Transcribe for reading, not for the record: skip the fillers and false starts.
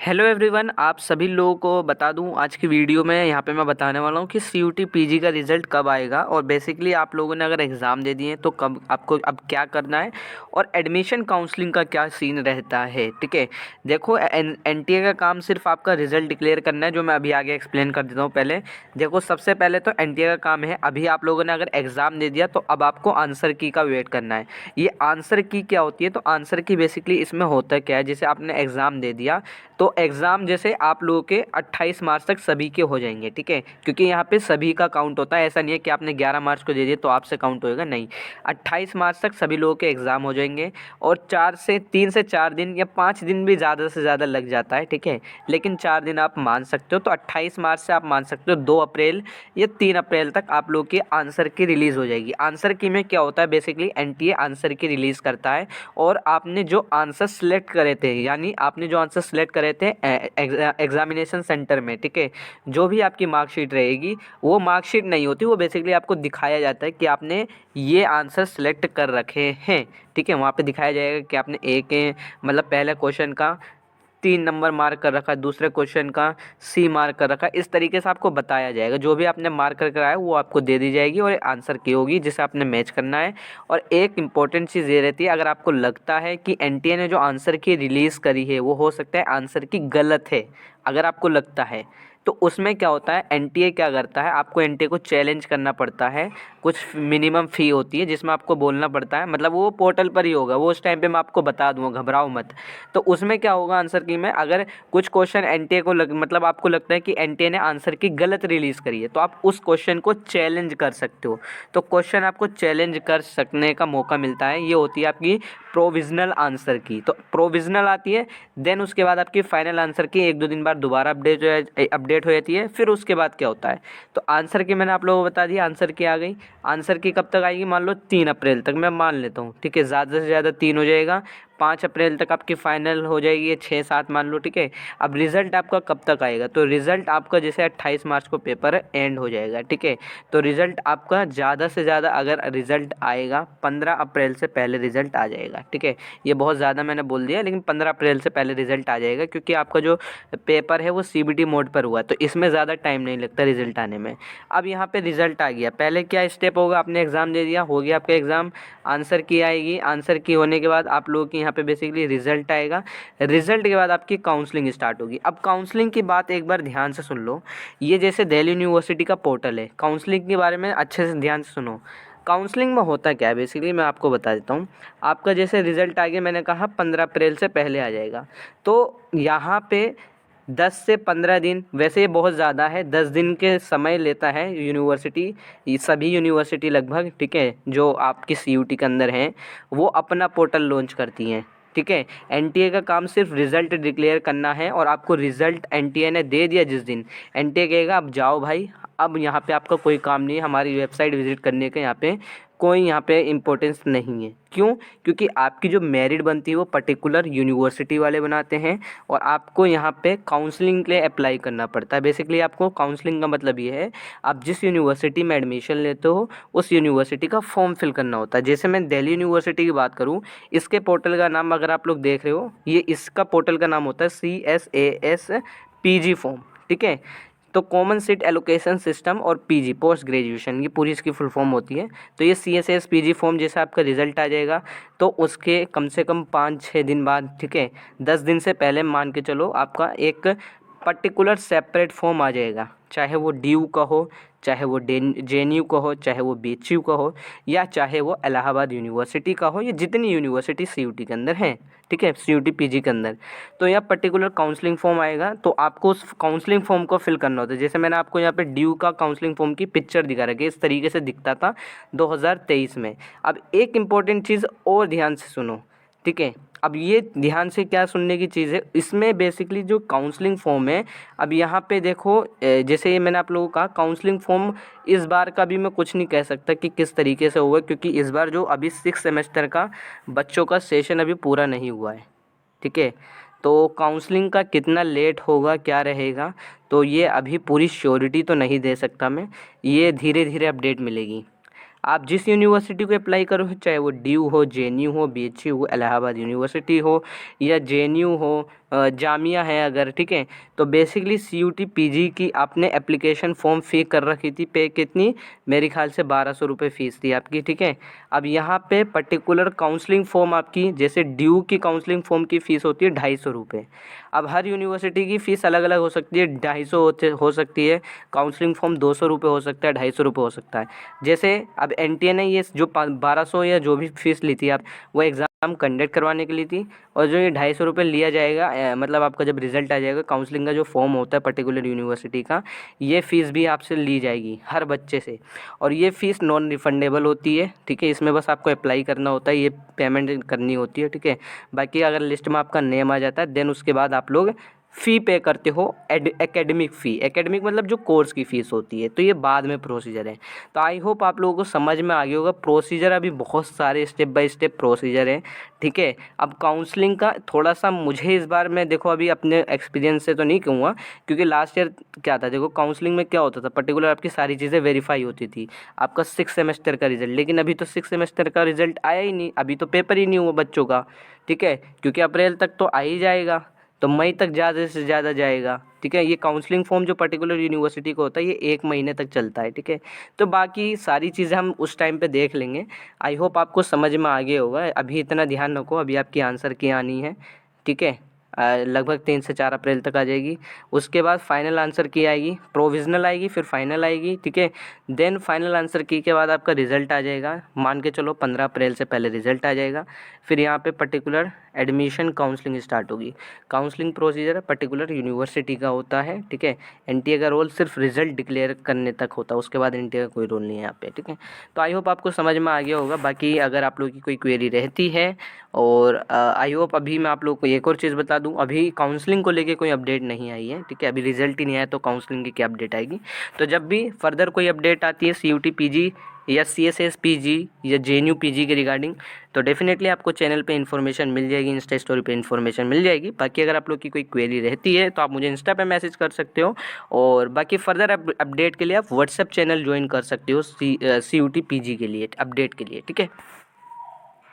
Hello everyone, आप सभी लोगों को बता दूं आज की वीडियो में यहाँ पे मैं बताने वाला हूँ कि सीयूटी पीजी का रिज़ल्ट कब आएगा और बेसिकली आप लोगों ने अगर एग्ज़ाम दे दिए तो कब आपको अब क्या करना है और एडमिशन काउंसलिंग का क्या सीन रहता है। ठीक है, देखो एनटीए का काम सिर्फ आपका रिज़ल्ट डिक्लेयर करना है, जो मैं अभी आगे एक्सप्लेन कर देता हूँ। पहले देखो, सबसे पहले तो एनटीए का काम है, अभी आप लोगों ने अगर एग्ज़ाम दे दिया तो अब आपको आंसर की का वेट करना है। ये आंसर की क्या होती है, तो आंसर की बेसिकली इसमें होता क्या है, जैसे आपने एग्ज़ाम दे दिया तो एग्ज़ाम जैसे आप लोगों के 28 मार्च तक सभी के हो जाएंगे। ठीक है, क्योंकि यहाँ पे सभी का काउंट होता है, ऐसा नहीं है कि आपने 11 मार्च को दे दिया तो आपसे काउंट होएगा, नहीं। 28 मार्च तक सभी लोगों के एग्ज़ाम हो जाएंगे और 3 से 4 दिन या 5 दिन भी ज़्यादा से ज़्यादा लग जाता है। ठीक है, लेकिन 4 दिन आप मान सकते हो, तो 28 मार्च से आप मान सकते हो 2 अप्रैल या 3 अप्रैल तक आप लोग की आंसर की रिलीज़ हो जाएगी। आंसर की में क्या होता है, बेसिकली एनटीए आंसर की रिलीज़ करता है और आपने जो आंसर सेलेक्ट करे थे, यानी आपने जो आंसर सेलेक्ट करे थे एग्जामिनेशन सेंटर में, ठीक है, जो भी आपकी मार्कशीट रहेगी वो मार्कशीट नहीं होती, वो बेसिकली आपको दिखाया जाता है कि आपने ये आंसर सेलेक्ट कर रखे हैं। ठीक है, वहाँ पे दिखाया जाएगा कि आपने एक मतलब पहले क्वेश्चन का 3 नंबर मार्क कर रखा है, दूसरे क्वेश्चन का सी मार्क कर रखा है, इस तरीके से आपको बताया जाएगा। जो भी आपने मार्क कर कराया वो आपको दे दी जाएगी और आंसर की होगी जिसे आपने मैच करना है। और एक इम्पॉर्टेंट चीज़ ये रहती है, अगर आपको लगता है कि एनटीए ने जो आंसर की रिलीज़ करी है वो हो सकता है आंसर की गलत है, अगर आपको लगता है तो उसमें क्या होता है, एनटीए क्या करता है, आपको एनटीए को चैलेंज करना पड़ता है। कुछ मिनिमम फ़ी होती है जिसमें आपको बोलना पड़ता है, मतलब वो पोर्टल पर ही होगा, वो उस टाइम पे मैं आपको बता दूंगा, घबराओ मत। तो उसमें क्या होगा, आंसर की में अगर कुछ क्वेश्चन एनटीए को मतलब आपको लगता है कि एनटीए ने आंसर की गलत रिलीज़ करी है तो आप उस क्वेश्चन को चैलेंज कर सकते हो। तो क्वेश्चन आपको चैलेंज कर सकने का मौका मिलता है, ये होती है आपकी प्रोविज़नल आंसर की। तो प्रोविज़नल आती है, देन उसके बाद आपकी फाइनल आंसर की 1-2 दिन बाद दोबारा अपडेट हो जाती है। फिर उसके बाद क्या होता है, तो आंसर की मैंने आप लोगों को बता दिया, आंसर की आ गई। आंसर की कब तक आएगी, मान लो 3 अप्रैल तक, मैं मान लेता हूँ। ठीक है, ज़्यादा से ज़्यादा 3 हो जाएगा, 5 अप्रैल तक आपकी फाइनल हो जाएगी, 6-7 मान लो। ठीक है, अब रिज़ल्ट आपका कब तक आएगा, तो रिज़ल्ट आपका जैसे 28 मार्च को पेपर एंड हो जाएगा। ठीक है, तो रिज़ल्ट आपका ज़्यादा से ज़्यादा अगर रिज़ल्ट आएगा 15 अप्रैल से पहले रिज़ल्ट आ जाएगा। ठीक है, ये बहुत ज़्यादा मैंने बोल दिया, लेकिन 15 अप्रैल से पहले रिज़ल्ट आ जाएगा, क्योंकि आपका जो पेपर है वो सीबीटी मोड पर हुआ है, तो इसमें ज़्यादा टाइम नहीं लगता रिज़ल्ट आने में। अब यहाँ पे रिज़ल्ट आ गया, पहले क्या स्टेप होगा, आपने एग्ज़ाम दे दिया, हो गया आपका एग्ज़ाम, आंसर की आएगी, आंसर की होने के बाद आप लोगों की यहाँ पे बेसिकली रिज़ल्ट आएगा। रिज़ल्ट के बाद आपकी काउंसलिंग स्टार्ट होगी। अब काउंसलिंग की बात एक बार ध्यान से सुन लो, ये जैसे दिल्ली यूनिवर्सिटी का पोर्टल है, काउंसलिंग के बारे में अच्छे से ध्यान से सुनो। काउंसलिंग में होता क्या है, बेसिकली मैं आपको बता देता हूँ। आपका जैसे रिज़ल्ट आ गया, मैंने कहा 15 अप्रैल से पहले आ जाएगा, तो यहाँ पे 10 से 15 दिन, वैसे ये बहुत ज़्यादा है, 10 दिन के समय लेता है यूनिवर्सिटी, ये सभी यूनिवर्सिटी लगभग। ठीक है, जो आपकी सीयूटी के अंदर हैं वो अपना पोर्टल लॉन्च करती हैं। ठीक है, एनटीए का काम सिर्फ रिज़ल्ट डिक्लेयर करना है और आपको रिज़ल्ट एनटीए ने दे दिया जिस दिन, एनटीए कहेगा अब जाओ भाई, अब यहाँ पे आपका कोई काम नहीं है, हमारी वेबसाइट विज़िट करने का यहाँ पे कोई यहाँ पे इम्पोर्टेंस नहीं है। क्यों, क्योंकि आपकी जो मेरिट बनती है वो पर्टिकुलर यूनिवर्सिटी वाले बनाते हैं और आपको यहाँ पे काउंसलिंग के लिए अप्लाई करना पड़ता है। बेसिकली आपको काउंसलिंग का मतलब ये है, आप जिस यूनिवर्सिटी में एडमिशन लेते हो उस यूनिवर्सिटी का फॉर्म फिल करना होता है। जैसे मैं दिल्ली यूनिवर्सिटी की बात करूँ, इसके पोर्टल का नाम अगर आप लोग देख रहे हो, ये इसका पोर्टल का नाम होता है CSAS PG फॉर्म। ठीक है, तो कॉमन सीट एलोकेशन सिस्टम और पीजी पोस्ट ग्रेजुएशन, ये पूरी इसकी फुल फॉर्म होती है। तो ये CSAS PG फॉर्म जैसे आपका रिजल्ट आ जाएगा तो उसके कम से कम 5-6 दिन बाद, ठीक है, 10 दिन से पहले मान के चलो, आपका एक पर्टिकुलर सेपरेट फॉर्म आ जाएगा, चाहे वो DU का हो, चाहे वो JNU का हो, चाहे वो BHU का हो, या चाहे वो इलाहाबाद यूनिवर्सिटी का हो, या जितनी यूनिवर्सिटी CUT के अंदर हैं। ठीक है, CUT PG के अंदर, तो यहाँ पर्टिकुलर काउंसलिंग फॉर्म आएगा, तो आपको उस काउंसलिंग फॉर्म को फिल करना होता है। जैसे मैंने आपको यहाँ पे DU का काउंसलिंग फॉर्म की पिक्चर दिखा रखी है, इस तरीके से दिखता था 2023 में। अब एक इम्पॉर्टेंट चीज़ और ध्यान से सुनो। ठीक है, अब ये ध्यान से क्या सुनने की चीज़ है, इसमें बेसिकली जो काउंसलिंग फॉर्म है, अब यहाँ पे देखो, जैसे ये मैंने आप लोगों को कहा काउंसलिंग फॉर्म इस बार का भी मैं कुछ नहीं कह सकता कि किस तरीके से होगा, क्योंकि इस बार जो अभी 6 सेमेस्टर का बच्चों का सेशन अभी पूरा नहीं हुआ है। ठीक है, तो काउंसलिंग का कितना लेट होगा, क्या रहेगा, तो ये अभी पूरी श्योरिटी तो नहीं दे सकता मैं, ये धीरे धीरे अपडेट मिलेगी। आप जिस यूनिवर्सिटी को अप्लाई करो, चाहे वो DU हो, JNU हो, BHU हो, इलाहाबाद यूनिवर्सिटी हो, या JNU हो, जामिया है अगर, ठीक है, तो बेसिकली CUT PG की आपने एप्लीकेशन फॉर्म फी कर रखी थी, पे कितनी, मेरे ख्याल से 1200 रुपये फ़ीस थी आपकी, ठीक है। अब यहाँ पे पर्टिकुलर काउंसलिंग फॉर्म आपकी, जैसे ड्यू की काउंसलिंग फॉर्म की फ़ीस होती है 250 रुपये। अब हर यूनिवर्सिटी की फ़ीस अलग अलग हो सकती है, 250 हो सकती है, काउंसलिंग फॉर्म 200 रुपये हो सकता है, 250 रुपये हो सकता है। जैसे अब NTA ने ये जो 1200 या जो भी फ़ीस ली थी आप, वो एग्ज़ाम कंडक्ट करवाने के लिए थी। और जो ये 250 रुपये लिया जाएगा, मतलब आपका जब रिजल्ट आ जाएगा, काउंसलिंग का जो फॉर्म होता है पर्टिकुलर यूनिवर्सिटी का, ये फ़ीस भी आपसे ली जाएगी हर बच्चे से। और ये फ़ीस नॉन रिफंडेबल होती है, ठीक है, इसमें बस आपको अप्लाई करना होता है, ये पेमेंट करनी होती है, ठीक है। बाकी अगर लिस्ट में आपका नेम आ जाता है, देन उसके बाद आप लोग फ़ी पे करते हो, एकेडमिक फ़ी, एकेडमिक मतलब जो कोर्स की फ़ीस होती है, तो ये बाद में प्रोसीजर है। तो आई होप आप लोगों को समझ में आ गया होगा। प्रोसीजर अभी बहुत सारे स्टेप बाय स्टेप प्रोसीजर हैं, ठीक है। अब काउंसलिंग का थोड़ा सा मुझे इस बार मैं देखो अभी अपने एक्सपीरियंस से तो नहीं कहूँगा, क्योंकि लास्ट ईयर क्या था, देखो काउंसलिंग में क्या होता था, पर्टिकुलर आपकी सारी चीज़ें वेरीफाई होती थी, आपका 6 सेमेस्टर का रिजल्ट। लेकिन अभी तो 6 सेमेस्टर का रिजल्ट आया ही नहीं, अभी तो पेपर ही नहीं हुआ बच्चों का, ठीक है, क्योंकि अप्रैल तक तो आ ही जाएगा, तो मई तक ज़्यादा से ज़्यादा जाएगा, ठीक है। ये काउंसलिंग फॉर्म जो पर्टिकुलर यूनिवर्सिटी का होता है, ये 1 महीने तक चलता है, ठीक है। तो बाकी सारी चीज़ें हम उस टाइम पे देख लेंगे। आई होप आपको समझ में आ गया होगा। अभी इतना ध्यान रखो, अभी आपकी आंसर की आनी है, ठीक है। लगभग 3 से 4 अप्रैल तक आ जाएगी। उसके बाद फाइनल आंसर की आएगी, प्रोविज़नल आएगी, फिर फाइनल आएगी, ठीक है। देन फाइनल आंसर की के बाद आपका रिज़ल्ट आ जाएगा, मान के चलो 15 अप्रैल से पहले रिज़ल्ट आ जाएगा। फिर यहाँ पे पर्टिकुलर एडमिशन काउंसलिंग स्टार्ट होगी। काउंसलिंग प्रोसीजर पर्टिकुलर यूनिवर्सिटी का होता है, ठीक है। NTA का रोल सिर्फ रिज़ल्ट डिक्लेयर करने तक होता है, उसके बाद NTA का कोई रोल नहीं है यहाँ पे, ठीक है। तो आई होप आपको समझ में आ गया होगा। बाकी अगर आप लोगों की कोई क्वेरी रहती है, और आई होप अभी मैं आप लोगों को एक और चीज़ बता दूं, अभी काउंसलिंग को लेके कोई अपडेट नहीं आई है, ठीक है। अभी रिजल्ट ही नहीं आया तो काउंसलिंग की क्या अपडेट आएगी। तो जब भी फर्दर कोई अपडेट आती है CUT PG या CSS PG या JNU PG के रिगार्डिंग, तो डेफिनेटली आपको चैनल पे इन्फॉर्मेशन मिल जाएगी, इंस्टा स्टोरी पे इन्फॉर्मेशन मिल जाएगी। बाकी अगर आप लोग की कोई क्वेरी रहती है तो आप मुझे इंस्टा पे मैसेज कर सकते हो, और बाकी फर्दर अपडेट के लिए आप व्हाट्सएप चैनल ज्वाइन कर सकते हो CUT PG के लिए अपडेट के लिए, ठीक है।